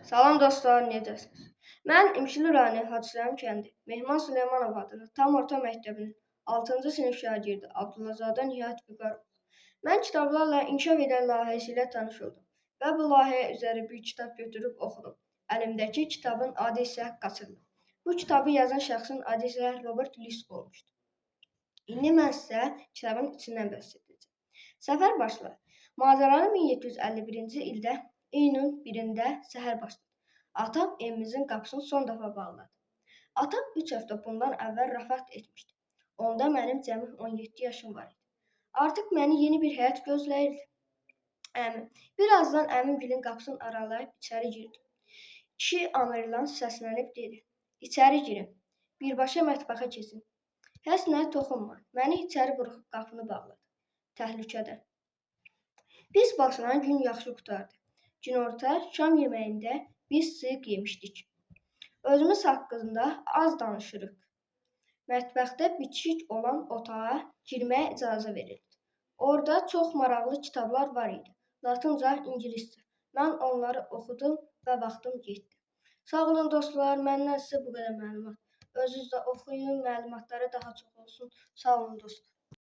Salam dostlar, necəsiniz? Mən İmşili rayonu Hacısəlim kəndi Mehman Süleymanov adlı tam orta məktəbinin 6-cı sinif şagirdi Abdullazadə Nihat Vüqarov. Mən kitablarla inkişaf edən layihəsi ilə tanış oldum və bu layihə üzrə bir kitab götürüb oxudum. Əlimdəki kitabın adı isə Qaçırma. Bu kitabı yazan şəxsin adı isə Robert Lisk olmuşdu. İndi mən sizə kitabın içindən bəhs edəcəm. Səfər başlar. Macəranı 1751-ci ildə iyunun 1-də səhər başladı. Atam evimizin qapısını son dəfə bağladı. Atam 3 həftə bundan əvvəl vəfat etmişdi. Onda mənim cəmi 17 yaşım var idi. Artıq məni yeni bir həyat gözləyirdi. Birazdan əmimgilin qapısını aralayıb içəri girdim. Kişi Amirlan səslənib dedi: "İçəri girin, birbaşa mətbəxə keçin. Heç nə toxunma." Məni içəri buraxıb qapını bağladı. Təhlükədən. Biz başlayan gün yaxşı qutardı. Günorta şam yeməyində biz sıyıq yemişdik. Özümüz haqqında az danışırıq. Mətbəxdə bitişik olan otağa girməyə icazə verildi. Orada çox maraqlı kitablar var idi. Latınca, ingiliscə. Mən onları oxudum və vaxtım getdi. Sağ olun dostlar, məndən sizə bu qədər məlumat. Özünüz də oxuyun, məlumatları daha çox olsun. Sağ olun dostlar.